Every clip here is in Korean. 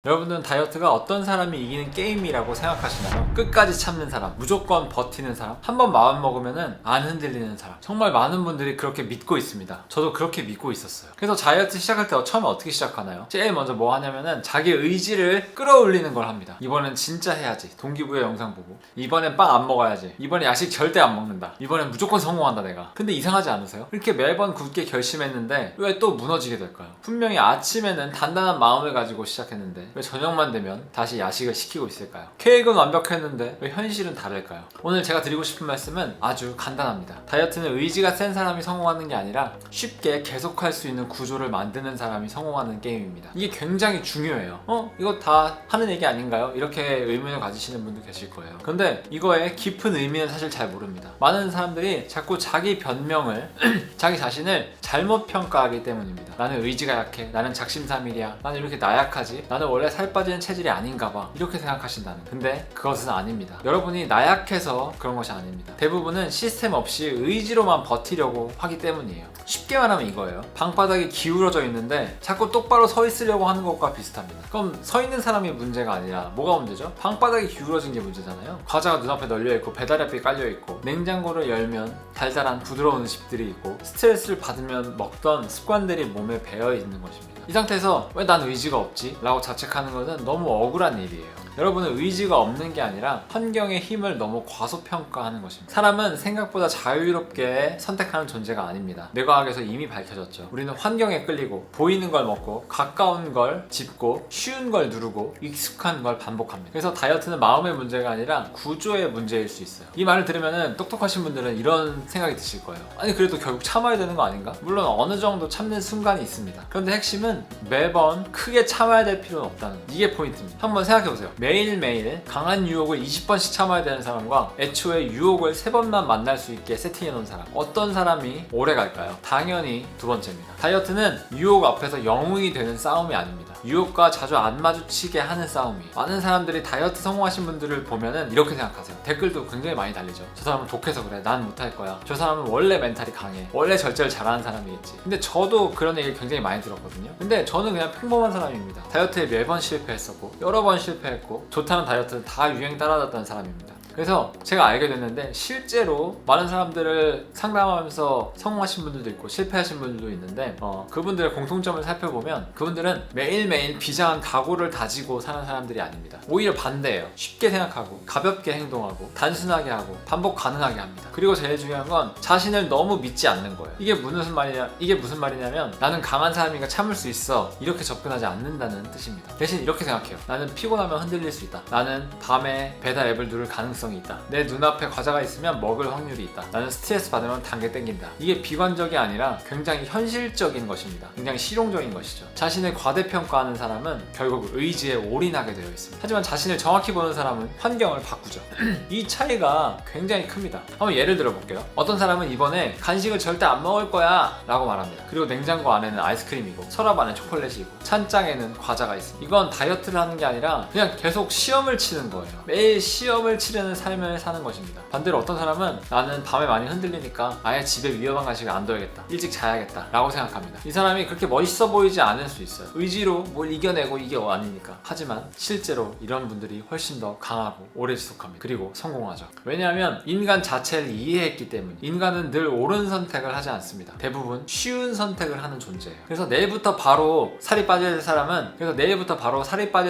여러분들은 다이어트가 어떤 사람이 이기는 게임이라고 생각하시나요? 끝까지 참는 사람, 무조건 버티는 사람, 한번 마음 먹으면은 안 흔들리는 사람. 정말 많은 분들이 그렇게 믿고 있습니다. 저도 그렇게 믿고 있었어요. 그래서 다이어트 시작할 때 처음에 어떻게 시작하나요? 제일 먼저 뭐 하냐면은 자기 의지를 끌어올리는 걸 합니다. 이번엔 진짜 해야지. 동기부여 영상 보고. 이번엔 빵 안 먹어야지. 이번에 야식 절대 안 먹는다. 이번엔 무조건 성공한다 내가. 근데 이상하지 않으세요? 이렇게 매번 굳게 결심했는데 왜 또 무너지게 될까요? 분명히 아침에는 단단한 마음을 가지고 시작했는데 왜 저녁만 되면 다시 야식을 시키고 있을까요? 계획은 완벽했는데 왜 현실은 다를까요? 오늘 제가 드리고 싶은 말씀은 아주 간단합니다. 다이어트는 의지가 센 사람이 성공하는 게 아니라 쉽게 계속할 수 있는 구조를 만드는 사람이 성공하는 게임입니다. 이게 굉장히 중요해요. 이거 다 하는 얘기 아닌가요? 이렇게 의문을 가지시는 분도 계실 거예요. 근데 이거의 깊은 의미는 사실 잘 모릅니다. 많은 사람들이 자꾸 자기 변명을 자기 자신을 잘못 평가하기 때문입니다. 나는 의지가 약해. 나는 작심삼일이야. 나는 이렇게 나약하지. 나는 원래 살 빠지는 체질이 아닌가 봐. 이렇게 생각하신다는. 근데 그것은 아닙니다. 여러분이 나약해서 그런 것이 아닙니다. 대부분은 시스템 없이 의지로만 버티려고 하기 때문이에요. 쉽게 말하면 이거예요. 방바닥이 기울어져 있는데 자꾸 똑바로 서 있으려고 하는 것과 비슷합니다. 그럼 서 있는 사람이 문제가 아니라 뭐가 문제죠? 방바닥이 기울어진 게 문제잖아요. 과자가 눈앞에 널려있고 배달앱이 깔려있고 냉장고를 열면 달달한 부드러운 음식들이 있고 스트레스를 받으면 먹던 습관들이 몸에 배어있는 것입니다. 이 상태에서 왜 난 의지가 없지? 라고 자책하는 것은 너무 억울한 일이에요. 여러분은 의지가 없는 게 아니라 환경의 힘을 너무 과소평가하는 것입니다. 사람은 생각보다 자유롭게 선택하는 존재가 아닙니다. 뇌과학에서 이미 밝혀졌죠. 우리는 환경에 끌리고 보이는 걸 먹고 가까운 걸 짚고 쉬운 걸 누르고 익숙한 걸 반복합니다. 그래서 다이어트는 마음의 문제가 아니라 구조의 문제일 수 있어요. 이 말을 들으면 똑똑하신 분들은 이런 생각이 드실 거예요. 아니 그래도 결국 참아야 되는 거 아닌가? 물론 어느 정도 참는 순간이 있습니다. 그런데 핵심은 매번 크게 참아야 될 필요는 없다는 거. 이게 포인트입니다. 한번 생각해보세요. 매일매일 강한 유혹을 20번씩 참아야 되는 사람과 애초에 유혹을 3번만 만날 수 있게 세팅해 놓은 사람, 어떤 사람이 오래 갈까요? 당연히 두 번째입니다. 다이어트는 유혹 앞에서 영웅이 되는 싸움이 아닙니다. 유혹과 자주 안 마주치게 하는 싸움이에요. 많은 사람들이 다이어트 성공하신 분들을 보면은 이렇게 생각하세요. 댓글도 굉장히 많이 달리죠. 저 사람은 독해서 그래. 난 못할 거야. 저 사람은 원래 멘탈이 강해. 원래 절제를 잘하는 사람이겠지. 근데 저도 그런 얘기를 굉장히 많이 들었거든요. 근데 저는 그냥 평범한 사람입니다. 다이어트에 매번 실패했었고 여러 번 실패했고 좋다는 다이어트는 다 유행 따라갔다는 사람입니다. 그래서 제가 알게 됐는데 실제로 많은 사람들을 상담하면서 성공하신 분들도 있고 실패하신 분들도 있는데 그분들의 공통점을 살펴보면 그분들은 매일매일 비장한 각오를 다지고 사는 사람들이 아닙니다. 오히려 반대예요. 쉽게 생각하고 가볍게 행동하고 단순하게 하고 반복 가능하게 합니다. 그리고 제일 중요한 건 자신을 너무 믿지 않는 거예요. 이게 무슨 말이냐면 나는 강한 사람이니까 참을 수 있어 이렇게 접근하지 않는다는 뜻입니다. 대신 이렇게 생각해요. 나는 피곤하면 흔들릴 수 있다. 나는 밤에 배달 앱을 누를 가능성이 있다. 내 눈앞에 과자가 있으면 먹을 확률이 있다. 나는 스트레스 받으면 단계 땡긴다. 이게 비관적이 아니라 굉장히 현실적인 것입니다. 굉장히 실용적인 것이죠. 자신을 과대평가하는 사람은 결국 의지에 올인하게 되어 있습니다. 하지만 자신을 정확히 보는 사람은 환경을 바꾸죠. 이 차이가 굉장히 큽니다. 한번 예를 들어 볼게요. 어떤 사람은 이번에 간식을 절대 안 먹을 거야 라고 말합니다. 그리고 냉장고 안에는 아이스크림이고 서랍 안에 초콜릿이고 찬장에는 과자가 있습니다. 이건 다이어트를 하는 게 아니라 그냥 계속 시험을 치는 거예요. 매일 시험을 치르는 삶을 사는 것입니다. 반대로 어떤 사람은 나는 밤에 많이 흔들리니까 아예 집에 위험한 간식을 안 둬야겠다. 일찍 자야겠다 라고 생각합니다. 이 사람이 그렇게 멋있어 보이지 않을 수 있어요. 의지로 뭘 이겨내고 이게 아니니까. 하지만 실제로 이런 분들이 훨씬 더 강하고 오래 지속합니다. 그리고 성공하죠. 왜냐하면 인간 자체를 이해했기 때문에. 인간은 늘 옳은 선택을 하지 않습니다. 대부분 쉬운 선택을 하는 존재예요. 그래서 내일부터 바로 살이 빠질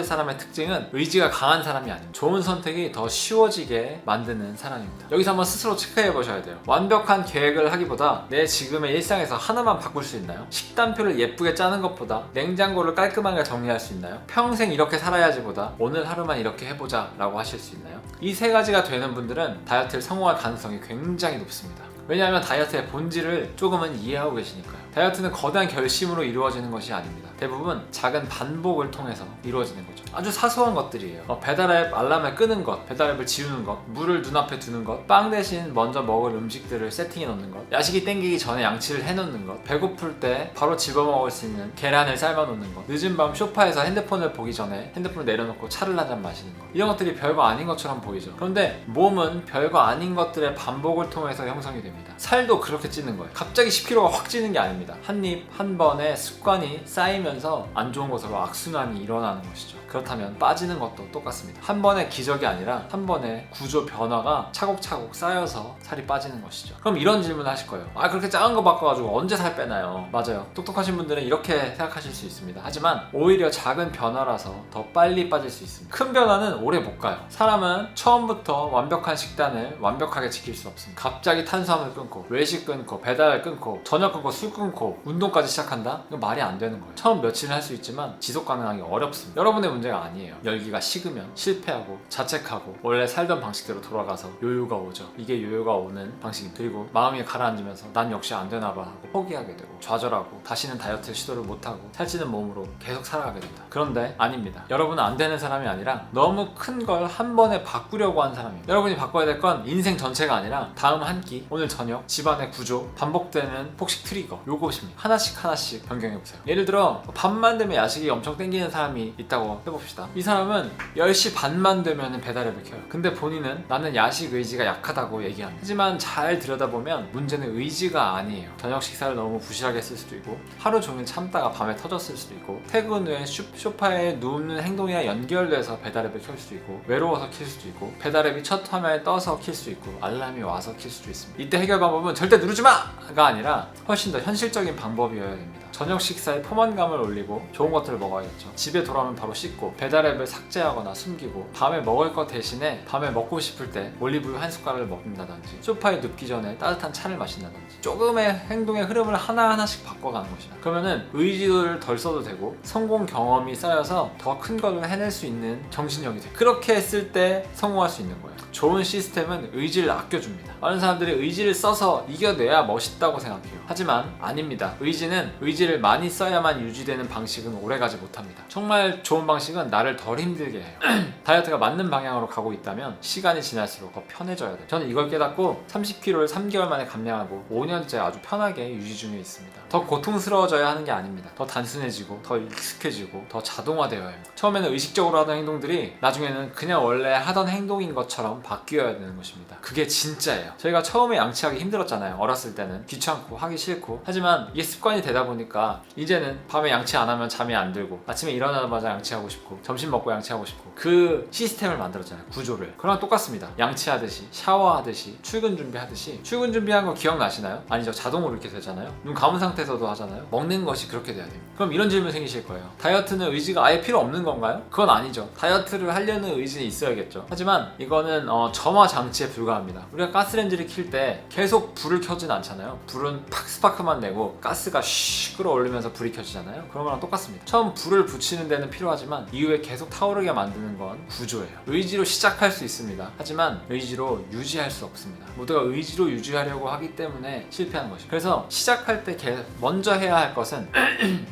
사람의 특징은 의지가 강한 사람이 아닙니다. 좋은 선택이 더 쉬워지게 만드는 사람입니다. 여기서 한번 스스로 체크해 보셔야 돼요. 완벽한 계획을 하기보다 내 지금의 일상에서 하나만 바꿀 수 있나요? 식단표를 예쁘게 짜는 것보다 냉장고를 깔끔하게 정리할 수 있나요? 평생 이렇게 살아야지 보다 오늘 하루만 이렇게 해보자 라고 하실 수 있나요? 이 세 가지가 되는 분들은 다이어트를 성공할 가능성이 굉장히 높습니다. 왜냐하면 다이어트의 본질을 조금은 이해하고 계시니까요. 다이어트는 거대한 결심으로 이루어지는 것이 아닙니다. 대부분 작은 반복을 통해서 이루어지는 거죠. 아주 사소한 것들이에요. 배달앱 알람을 끄는 것, 배달앱을 지우는 것, 물을 눈앞에 두는 것, 빵 대신 먼저 먹을 음식들을 세팅해 놓는 것, 야식이 땡기기 전에 양치를 해 놓는 것, 배고플 때 바로 집어먹을 수 있는 계란을 삶아 놓는 것, 늦은 밤 소파에서 핸드폰을 보기 전에 핸드폰을 내려놓고 차를 한 잔 마시는 것, 이런 것들이 별거 아닌 것처럼 보이죠. 그런데 몸은 별거 아닌 것들의 반복을 통해서 형성이 됩니다. 살도 그렇게 찌는 거예요. 갑자기 10kg가 확 찌는 게 아닙니다. 한 입 한 번의 습관이 쌓이면서 안 좋은 것으로 악순환이 일어나는 것이죠. 그렇다면 빠지는 것도 똑같습니다. 한 번의 기적이 아니라 한 번의 구조 변화가 차곡차곡 쌓여서 살이 빠지는 것이죠. 그럼 이런 질문을 하실 거예요. 그렇게 작은 거 바꿔가지고 언제 살 빼나요? 맞아요. 똑똑하신 분들은 이렇게 생각하실 수 있습니다. 하지만 오히려 작은 변화라서 더 빨리 빠질 수 있습니다. 큰 변화는 오래 못 가요. 사람은 처음부터 완벽한 식단을 완벽하게 지킬 수 없습니다. 갑자기 탄수화물 끊고 외식 끊고 배달 끊고 저녁 끊고 술 끊고 운동까지 시작한다? 이거 말이 안 되는 거예요. 처음 며칠은 할 수 있지만 지속 가능하기 어렵습니다. 여러분의 문제가 아니에요. 열기가 식으면 실패하고 자책하고 원래 살던 방식대로 돌아가서 요요가 오죠. 이게 요요가 오는 방식입니다. 그리고 마음이 가라앉으면서 난 역시 안 되나 봐 하고 포기하게 되고 좌절하고 다시는 다이어트 시도를 못하고 살찌는 몸으로 계속 살아가게 된다. 그런데 아닙니다. 여러분은 안 되는 사람이 아니라 너무 큰 걸 한 번에 바꾸려고 한 사람입니다. 여러분이 바꿔야 될 건 인생 전체가 아니라 다음 한 끼, 오늘 저녁, 집안의 구조, 반복되는 폭식 트리거, 요것입니다. 하나씩 변경해보세요. 예를 들어 밤만 되면 야식이 엄청 땡기는 사람이 있다고 해봅시다. 이 사람은 10시 반만 되면 배달앱을 켜요. 근데 본인은 나는 야식 의지가 약하다고 얘기합니다. 하지만 잘 들여다보면 문제는 의지가 아니에요. 저녁 식사를 너무 부실하게 했을 수도 있고 하루 종일 참다가 밤에 터졌을 수도 있고 퇴근 후에 소파에 눕는 행동이랑 연결돼서 배달앱을 켤 수도 있고 외로워서 킬 수도 있고 배달앱이 첫 화면에 떠서 킬 수도 있고 알람이 와서 킬 수도 있습니다. 이때 해결 방법은 절대 누르지 마가 아니라 훨씬 더 현실적인 방법이어야 됩니다. 저녁 식사에 포만감을 올리고 좋은 것들을 먹어야겠죠. 집에 돌아오면 바로 씻고 배달앱을 삭제하거나 숨기고 밤에 먹을 것 대신에 밤에 먹고 싶을 때 올리브유 한 숟가락을 먹는다든지 소파에 눕기 전에 따뜻한 차를 마신다든지 조금의 행동의 흐름을 하나하나씩 바꿔가는 것이다. 그러면은 의지를 덜 써도 되고 성공 경험이 쌓여서 더 큰 거를 해낼 수 있는 정신력이 돼요. 그렇게 했을 때 성공할 수 있는 거예요. 좋은 시스템은 의지를 아껴줍니다. 많은 사람들이 의지를 써서 이겨내야 멋있다고 생각해요. 하지만 아닙니다. 의지를 많이 써야만 유지되는 방식은 오래가지 못합니다. 정말 좋은 방식은 나를 덜 힘들게 해요. 다이어트가 맞는 방향으로 가고 있다면 시간이 지날수록 더 편해져야 돼요. 저는 이걸 깨닫고 30kg를 3개월 만에 감량하고 5년째 아주 편하게 유지 중에 있습니다. 더 고통스러워져야 하는 게 아닙니다. 더 단순해지고 더 익숙해지고 더 자동화되어야 합니다. 처음에는 의식적으로 하던 행동들이 나중에는 그냥 원래 하던 행동인 것처럼 바뀌어야 되는 것입니다. 그게 진짜예요. 저희가 처음에 양치하기 힘들었잖아요. 어렸을 때는 귀찮고 하기 싫고. 하지만 이게 습관이 되다 보니까 이제는 밤에 양치 안 하면 잠이 안 들고 아침에 일어나자마자 양치하고 싶고 점심 먹고 양치하고 싶고 그 시스템을 만들었잖아요. 구조를. 그랑 똑같습니다. 양치하듯이 샤워하듯이 출근 준비하듯이 출근 준비한 거 기억나시나요? 아니죠. 자동으로 이렇게 되잖아요. 눈 감은 상태에서도 하잖아요. 먹는 것이 그렇게 돼야 됩니다. 그럼 이런 질문 생기실 거예요. 다이어트는 의지가 아예 필요 없는 건가요? 그건 아니죠. 다이어트를 하려는 의지는 있어야겠죠. 하지만 이거는 점화 장치에 불과합니다. 우리가 가스레인지를 킬 때 계속 불을 켜진 않잖아요. 불은 팍 스파크만 내고 가스가 쉬 끌어올리면서 불이 켜지잖아요. 그런 거랑 똑같습니다. 처음 불을 붙이는 데는 필요하지만 이후에 계속 타오르게 만드는 건 구조예요. 의지로 시작할 수 있습니다. 하지만 의지로 유지할 수 없습니다. 모두가 의지로 유지하려고 하기 때문에 실패하는 것입니다. 그래서 시작할 때 먼저 해야 할 것은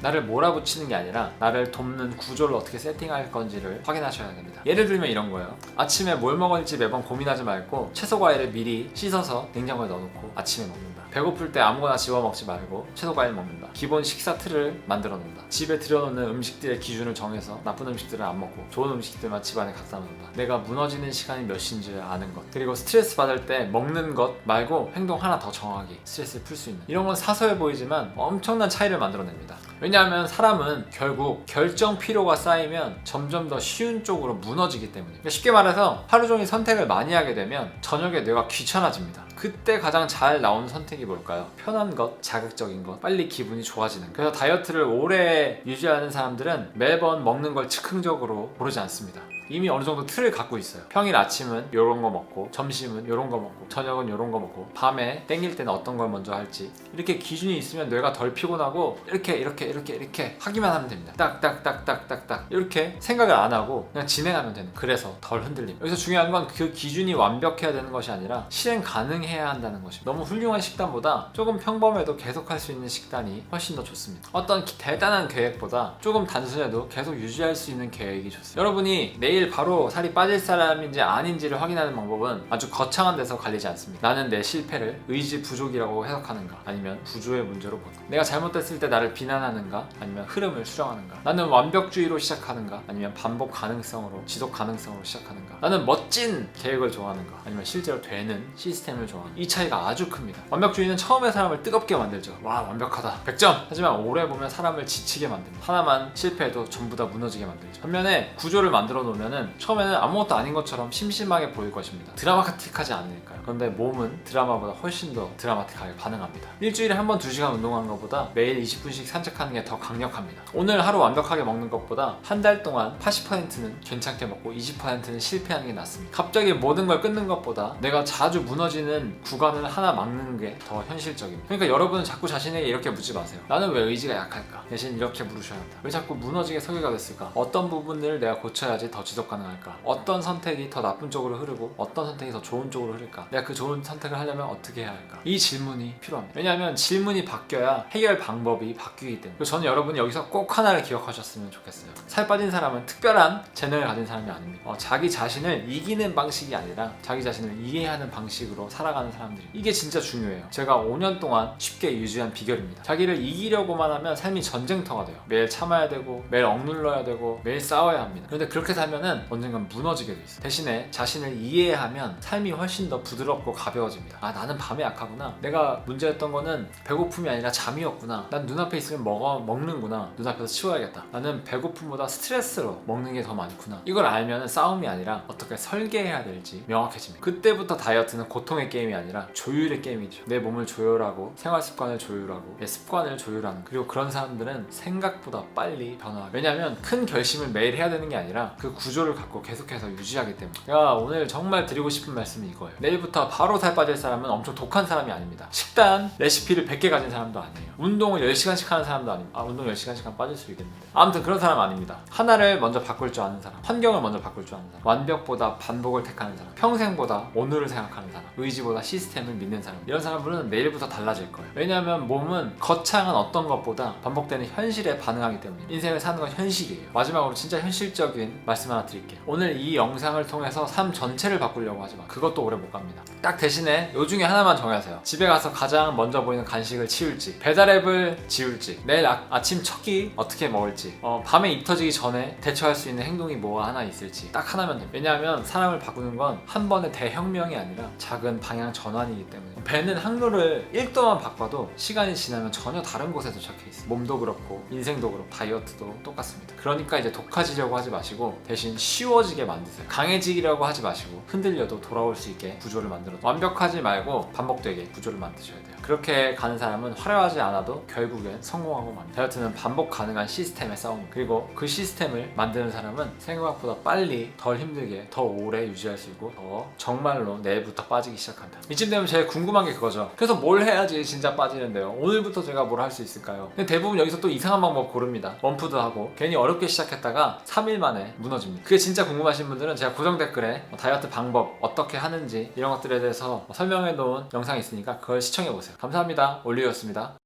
나를 몰아붙이는 게 아니라 나를 돕는 구조를 어떻게 세팅할 건지를 확인하셔야 됩니다. 예를 들면 이런 거예요. 아침에 뭘 먹을지 매번 고민하지 말고 채소 과일을 미리 씻어서 냉장고에 넣어놓고 아침에 먹는다. 배고플 때 아무거나 집어 먹지 말고 채소 과일 먹는다. 기본 식사 틀을 만들어 놓는다. 집에 들여놓는 음식들의 기준을 정해서 나쁜 음식들은 안 먹고 좋은 음식들만 집안에 갖다 놓는다. 내가 무너지는 시간이 몇 시인지 아는 것. 그리고 스트레스 받을 때 먹는 것 말고 행동 하나 더 정하기. 스트레스를 풀 수 있는. 이런 건 사소해 보이지만 엄청난 차이를 만들어냅니다. 왜냐하면 사람은 결국 결정 피로가 쌓이면 점점 더 쉬운 쪽으로 무너지기 때문에. 쉽게 말해서 하루 종일 선택을 많이 하게 되면 저녁에 뇌가 귀찮아집니다. 그때 가장 잘 나오는 선택이 뭘까요? 편한 것, 자극적인 것, 빨리 기분이 좋아지는 것. 그래서 다이어트를 오래 유지하는 사람들은 매번 먹는 걸 즉흥적으로 고르지 않습니다. 이미 어느 정도 틀을 갖고 있어요. 평일 아침은 요런 거 먹고 점심은 요런 거 먹고 저녁은 요런 거 먹고 밤에 땡길 때는 어떤 걸 먼저 할지 이렇게 기준이 있으면 뇌가 덜 피곤하고 이렇게 하기만 하면 됩니다. 딱딱딱딱딱딱 이렇게 생각을 안 하고 그냥 진행하면 되는. 그래서 덜 흔들림. 여기서 중요한 건 그 기준이 완벽해야 되는 것이 아니라 실행 가능해야 한다는 것입니다. 너무 훌륭한 식단보다 조금 평범해도 계속할 수 있는 식단이 훨씬 더 좋습니다. 어떤 대단한 계획보다 조금 단순해도 계속 유지할 수 있는 계획이 좋습니다. 여러분이 내일 내일 바로 살이 빠질 사람인지 아닌지를 확인하는 방법은 아주 거창한 데서 갈리지 않습니다. 나는 내 실패를 의지 부족이라고 해석하는가, 아니면 구조의 문제로 보는가, 내가 잘못됐을 때 나를 비난하는가, 아니면 흐름을 수령하는가, 나는 완벽주의로 시작하는가, 아니면 반복 가능성으로, 지속 가능성으로 시작하는가, 나는 멋진 계획을 좋아하는가, 아니면 실제로 되는 시스템을 좋아하는가. 이 차이가 아주 큽니다. 완벽주의는 처음에 사람을 뜨겁게 만들죠. 와, 완벽하다 100점! 하지만 오래 보면 사람을 지치게 만듭니다. 하나만 실패해도 전부 다 무너지게 만들죠. 반면에 구조를 만들어 놓으면 처음에는 아무것도 아닌 것처럼 심심하게 보일 것입니다. 드라마틱하지 않으니까요. 그런데 몸은 드라마보다 훨씬 더 드라마틱하게 반응합니다. 일주일에 한 번 2시간 운동하는 것보다 매일 20분씩 산책하는 게 더 강력합니다. 오늘 하루 완벽하게 먹는 것보다 한 달 동안 80%는 괜찮게 먹고 20%는 실패하는 게 낫습니다. 갑자기 모든 걸 끊는 것보다 내가 자주 무너지는 구간을 하나 막는 게 더 현실적입니다. 그러니까 여러분은 자꾸 자신에게 이렇게 묻지 마세요. 나는 왜 의지가 약할까? 대신 이렇게 물으셔야 한다. 왜 자꾸 무너지게 설계가 됐을까? 어떤 부분을 내가 고쳐야지 더 지속 가능할까? 어떤 선택이 더 나쁜 쪽으로 흐르고 어떤 선택이 더 좋은 쪽으로 흐를까? 내가 그 좋은 선택을 하려면 어떻게 해야 할까? 이 질문이 필요합니다. 왜냐하면 질문이 바뀌어야 해결 방법이 바뀌기 때문에. 그리고 저는 여러분이 여기서 꼭 하나를 기억하셨으면 좋겠어요. 살 빠진 사람은 특별한 재능을 가진 사람이 아닙니다. 자기 자신을 이기는 방식이 아니라 자기 자신을 이해하는 방식으로 살아가는 사람들이, 이게 진짜 중요해요. 제가 5년 동안 쉽게 유지한 비결입니다. 자기를 이기려고만 하면 삶이 전쟁터가 돼요. 매일 참아야 되고 매일 억눌러야 되고 매일 싸워야 합니다. 그런데 그렇게 살면은 언젠간 무너지게 돼 있어요. 대신에 자신을 이해하면 삶이 훨씬 더 부드럽고 가벼워집니다. 아, 나는 밤에 약하구나. 내가 문제였던 거는 배고픔이 아니라 잠이었구나. 난 눈앞에 있으면 먹는구나. 눈앞에서 치워야겠다. 나는 배고픔보다 스트레스로 먹는 게 더 많구나. 이걸 알면 싸움이 아니라 어떻게 설계해야 될지 명확해집니다. 그때부터 다이어트는 고통의 게임이 아니라 조율의 게임이죠. 내 몸을 조율하고 생활 습관을 조율하고 내 습관을 조율하는, 그리고 그런 사람들은 생각보다 빨리 변화해요. 왜냐하면 큰 결심을 매일 해야 되는 게 아니라 그 구조를 갖고 계속해서 유지하기 때문에. 제가 오늘 정말 드리고 싶은 말씀이 이거예요. 내일부터 바로 살 빠질 사람은 엄청 독한 사람이 아닙니다. 식단 레시피를 100개 가진 사람도 아니에요. 운동을 10시간씩 하는 사람도 아닙니다. 운동 10시간씩 하면 빠질 수 있겠는데, 아무튼 그런 사람 아닙니다. 하나를 먼저 바꿀 줄 아는 사람, 환경을 먼저 바꿀 줄 아는 사람, 완벽보다 반복을 택하는 사람, 평생보다 오늘을 생각하는 사람, 의지보다 시스템을 믿는 사람, 이런 사람들은 내일부터 달라질 거예요. 왜냐하면 몸은 거창한 어떤 것보다 반복되는 현실에 반응하기 때문에. 인생을 사는 건 현실이에요. 마지막으로 진짜 현실적인 말씀 하나 드릴게요. 오늘 이 영상을 통해서 삶 전체를 바꾸려고 하지 마. 그것도 오래 못 갑니다. 딱 대신에 요 중에 하나만 정하세요. 집에 가서 가장 먼저 보이는 간식을 치울지, 배달앱을 지울지, 내일 아침 첫 끼 어떻게 먹을지, 밤에 입 터지기 전에 대처할 수 있는 행동이 뭐가 하나 있을지 딱 하나면 됩니다. 왜냐하면 사람을 바꾸는 건 한 번의 대혁명이 아니라 작은 방향 전환이기 때문에. 배는 항로를 1도만 바꿔도 시간이 지나면 전혀 다른 곳에 도착해 있어요. 몸도 그렇고 인생도 그렇고 다이어트도 똑같습니다. 그러니까 이제 독해지려고 하지 마시고 대신 쉬워지게 만드세요. 강해지려고 하지 마시고 흔들려도 돌아올 수 있게 구조를 만들어. 완벽하지 말고 반복되게 구조를 만드셔야 돼요. 그렇게 가는 사람은 화려하지 않아도 결국엔 성공하고 맙니다. 다이어트는 반복 가능한 시스템의 싸움, 그리고 그 시스템을 만드는 사람은 생각보다 빨리, 덜 힘들게, 더 오래 유지할 수 있고 더 정말로 내일부터 빠지기 시작한다. 이쯤 되면 제일 궁금한 게 그거죠. 그래서 뭘 해야지 진짜 빠지는데요? 오늘부터 제가 뭘 할 수 있을까요? 근데 대부분 여기서 또 이상한 방법 고릅니다. 원푸드 하고 괜히 어렵게 시작했다가 3일 만에 무너집니다. 그게 진짜 궁금하신 분들은 제가 고정 댓글에 다이어트 방법 어떻게 하는지 이런 것들에 대해서 설명해 놓은 영상이 있으니까 그걸 시청해 보세요. 감사합니다. 올리였습니다.